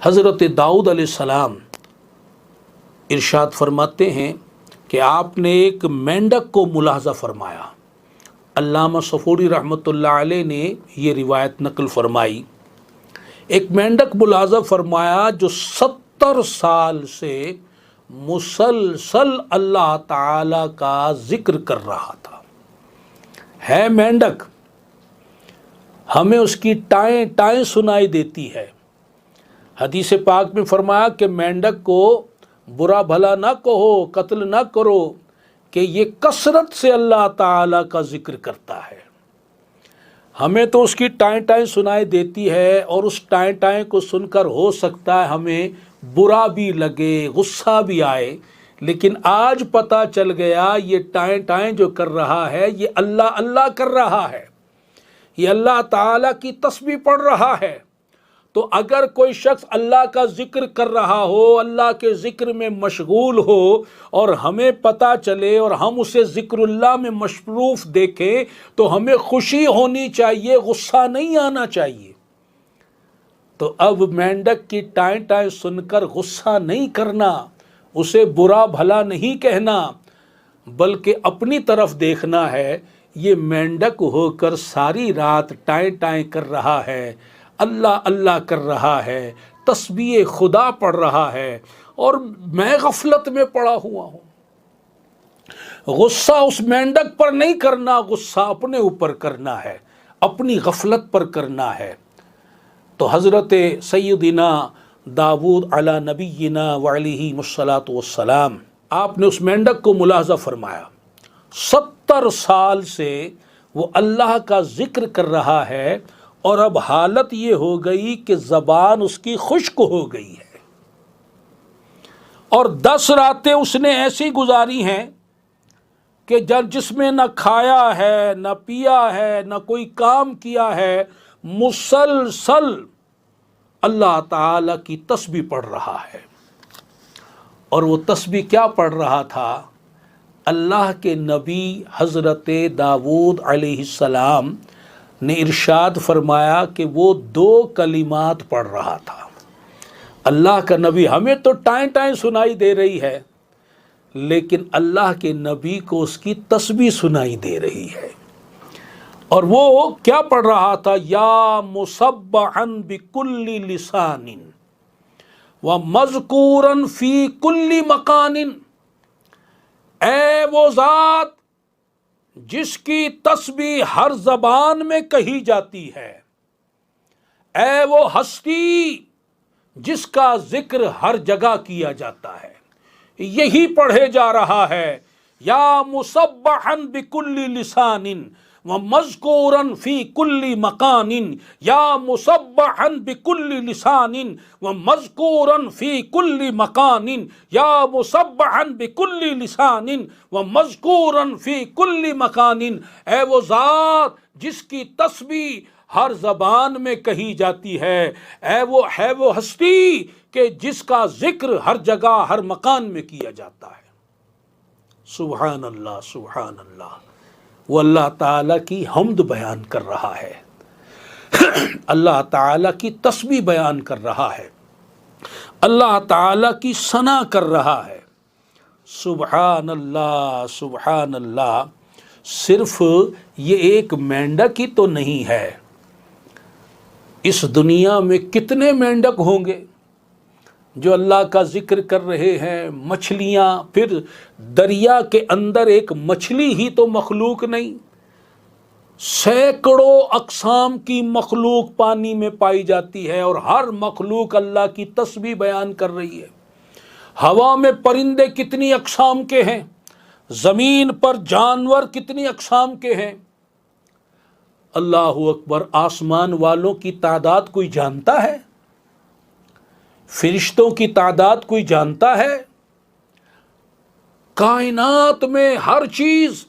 حضرت داؤد علیہ السلام ارشاد فرماتے ہیں کہ آپ نے ایک مینڈک کو ملاحظہ فرمایا۔ علامہ صفوری رحمۃ اللہ علیہ نے یہ روایت نقل فرمائی۔ ایک مینڈک ملاحظہ فرمایا جو 70 سال سے مسلسل اللہ تعالی کا ذکر کر رہا تھا۔ ہے مینڈک، ہمیں اس کی ٹائیں ٹائیں سنائی دیتی ہے۔ حدیث پاک میں فرمایا کہ مینڈک کو برا بھلا نہ کہو، قتل نہ کرو، کہ یہ کثرت سے اللہ تعالیٰ کا ذکر کرتا ہے۔ ہمیں تو اس کی ٹائیں ٹائیں سنائی دیتی ہے، اور اس ٹائیں ٹائیں کو سن کر ہو سکتا ہے ہمیں برا بھی لگے، غصہ بھی آئے، لیکن آج پتہ چل گیا یہ ٹائیں ٹائیں جو کر رہا ہے یہ اللہ اللہ کر رہا ہے، یہ اللہ تعالیٰ کی تسبیح پڑھ رہا ہے۔ تو اگر کوئی شخص اللہ کا ذکر کر رہا ہو، اللہ کے ذکر میں مشغول ہو، اور ہمیں پتہ چلے اور ہم اسے ذکر اللہ میں مصروف دیکھیں، تو ہمیں خوشی ہونی چاہیے، غصہ نہیں آنا چاہیے۔ تو اب مینڈک کی ٹائیں ٹائیں سن کر غصہ نہیں کرنا، اسے برا بھلا نہیں کہنا، بلکہ اپنی طرف دیکھنا ہے۔ یہ مینڈک ہو کر ساری رات ٹائیں ٹائیں کر رہا ہے، اللہ اللہ کر رہا ہے، تسبیح خدا پڑھ رہا ہے، اور میں غفلت میں پڑا ہوا ہوں۔ غصہ اس مینڈک پر نہیں کرنا، غصہ اپنے اوپر کرنا ہے، اپنی غفلت پر کرنا ہے۔ تو حضرت سیدنا داؤد علی نبینا وعلیہ الصلاۃ والسلام، آپ نے اس مینڈک کو ملاحظہ فرمایا۔ 70 سال سے وہ اللہ کا ذکر کر رہا ہے، اور اب حالت یہ ہو گئی کہ زبان اس کی خشک ہو گئی ہے، اور 10 راتیں اس نے ایسی گزاری ہیں کہ جس میں نہ کھایا ہے، نہ پیا ہے، نہ کوئی کام کیا ہے، مسلسل اللہ تعالی کی تسبیح پڑھ رہا ہے۔ اور وہ تسبیح کیا پڑھ رہا تھا؟ اللہ کے نبی حضرت داؤد علیہ السلام نے ارشاد فرمایا کہ وہ 2 کلمات پڑھ رہا تھا۔ اللہ کا نبی، ہمیں تو ٹائیں ٹائیں سنائی دے رہی ہے، لیکن اللہ کے نبی کو اس کی تسبیح سنائی دے رہی ہے۔ اور وہ کیا پڑھ رہا تھا؟ یا مسبحا بکل لسان ومذکورا فی کل مکان، اے وہ ذات جس کی تسبیح ہر زبان میں کہی جاتی ہے، اے وہ ہستی جس کا ذکر ہر جگہ کیا جاتا ہے، یہی پڑھے جا رہا ہے۔ یا مسبحا بکل لسان ومذکورا فی کل مکان، یا مسبحا بکل لسان ومذکورا فی کل مکان، یا مسبحا بکل لسان ومذکورا فی کل مکان، اے وہ ذات جس کی تسبیح ہر زبان میں کہی جاتی ہے، اے وہ ہستی کہ جس کا ذکر ہر جگہ ہر مکان میں کیا جاتا ہے۔ سبحان اللہ، سبحان اللہ۔ وہ اللہ تعالیٰ کی حمد بیان کر رہا ہے، اللہ تعالیٰ کی تسبیح بیان کر رہا ہے، اللہ تعالیٰ کی ثنا کر رہا ہے۔ سبحان اللہ، سبحان اللہ۔ صرف یہ ایک مینڈک ہی تو نہیں ہے، اس دنیا میں کتنے مینڈک ہوں گے جو اللہ کا ذکر کر رہے ہیں، مچھلیاں، پھر دریا کے اندر ایک مچھلی ہی تو مخلوق نہیں، سینکڑوں اقسام کی مخلوق پانی میں پائی جاتی ہے، اور ہر مخلوق اللہ کی تسبیح بیان کر رہی ہے۔ ہوا میں پرندے کتنی اقسام کے ہیں، زمین پر جانور کتنی اقسام کے ہیں۔ اللہ اکبر۔ آسمان والوں کی تعداد کوئی جانتا ہے؟ فرشتوں کی تعداد کوئی جانتا ہے؟ کائنات میں ہر چیز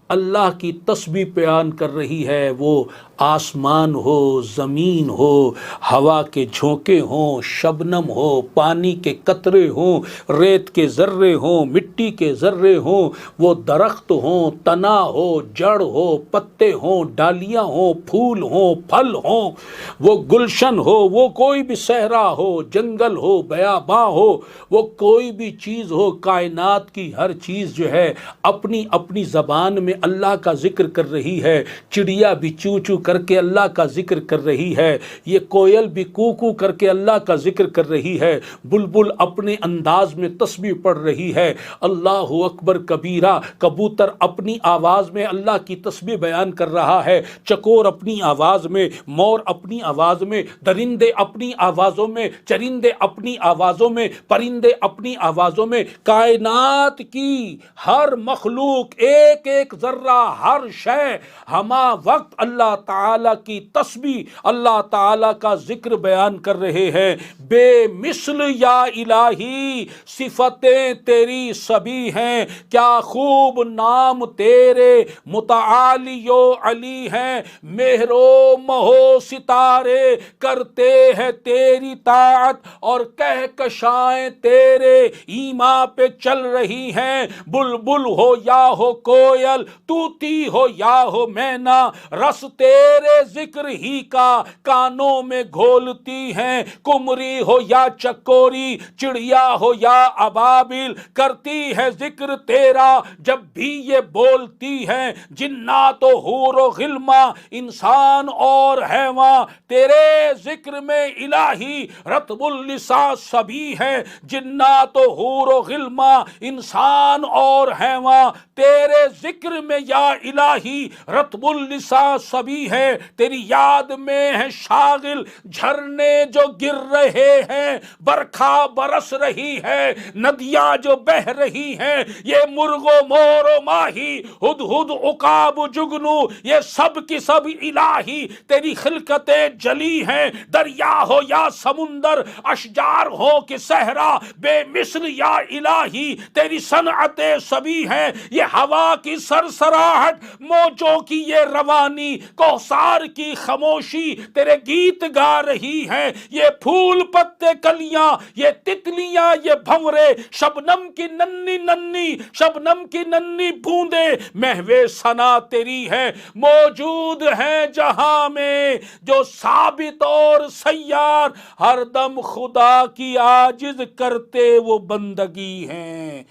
اللہ کی تسبیح بیان کر رہی ہے۔ وہ آسمان ہو، زمین ہو، ہوا کے جھونکے ہوں، شبنم ہو، پانی کے قطرے ہوں، ریت کے ذرے ہوں، مٹی کے ذرے ہوں، وہ درخت ہوں، تنا ہو، جڑ ہو، پتے ہوں، ڈالیاں ہوں، پھول ہوں، پھل ہوں، وہ گلشن ہو، وہ کوئی بھی صحرا ہو، جنگل ہو، بیاباں ہو، وہ کوئی بھی چیز ہو، کائنات کی ہر چیز جو ہے اپنی اپنی زبان میں اللہ کا ذکر کر رہی ہے۔ چڑیا بھی چوں چوں کر کے اللہ کا ذکر کر رہی ہے، یہ کوئل بھی کوکو کر کے اللہ کا ذکر کر رہی ہے، بلبل اپنے انداز میں تسبیح پڑھ رہی ہے، اللہ اکبر کبیرہ، کبوتر اپنی آواز میں اللہ کی تسبیح بیان کر رہا ہے، چکور اپنی آواز میں، مور اپنی آواز میں، درندے اپنی آوازوں میں، چرندے اپنی آوازوں میں، پرندے اپنی آوازوں میں، کائنات کی ہر مخلوق، ایک ایک ذرہ، ہر شے ہما وقت اللہ تعالیٰ کی تسبیح، اللہ تعالیٰ کا ذکر بیان کر رہے ہیں۔ بے مثل یا الہی صفتیں تیری سبھی ہیں، کیا خوب نام تیرے متعالی و علی ہیں، مہر و مہو ستارے کرتے ہیں تیری طاعت، اور کہکشائیں تیرے ایما پہ چل رہی ہیں، بلبل ہو یا ہو کوئل، طوطی ہو یا ہو مینا، رس تیرے ذکر ہی کا کانوں میں گھولتی ہیں، کمری ہو یا چکوری، چڑیا ہو یا ابابل، کرتی ہے ذکر تیرا جب بھی یہ بولتی ہیں، جنات و حور و غلما، انسان اور حیواں، تیرے ذکر میں الہی رطب اللسان سبھی ہیں، جنات و حور و غلما، انسان اور حیواں، تیرے ذکر میں یا الہی رطب اللسان سبھی ہے، تیری یاد میں ہے شاغل جھرنے جو گر رہے ہیں، برکھا برس رہی ہے، ندیاں جو بہہ رہی ہیں، یہ مرغ و مور و ماہی، ہدہد عقاب جگنو، یہ سب کی سب الہی تیری خلقتیں جلی ہیں، دریا ہو یا سمندر، اشجار ہو کہ صحرا، بے مثل یا الہی تیری صنعتیں سبھی ہیں، یہ ہوا کی سرسراہٹ، موجوں کی یہ روانی، کوثر کی خاموشی تیرے گیت گا رہی ہیں، یہ پھول پتے کلیاں، یہ تتلیاں، یہ بھنورے، شبنم کی ننھی ننھی، شبنم کی ننھی بوندیں محو ثنا تیری ہے، موجود ہیں جہاں میں جو ثابت اور سیار، ہر دم خدا کی عاجز کرتے وہ بندگی ہیں۔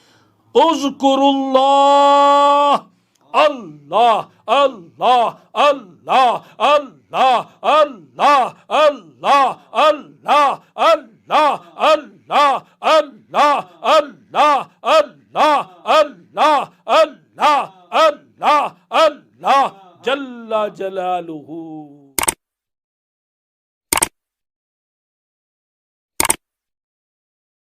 اذکر اللہ، اللہ اللہ اللہ اللہ اللہ اللہ اللہ اللہ اللہ اللہ اللہ اللہ اللہ اللہ اللہ اللہ جل جلالہ۔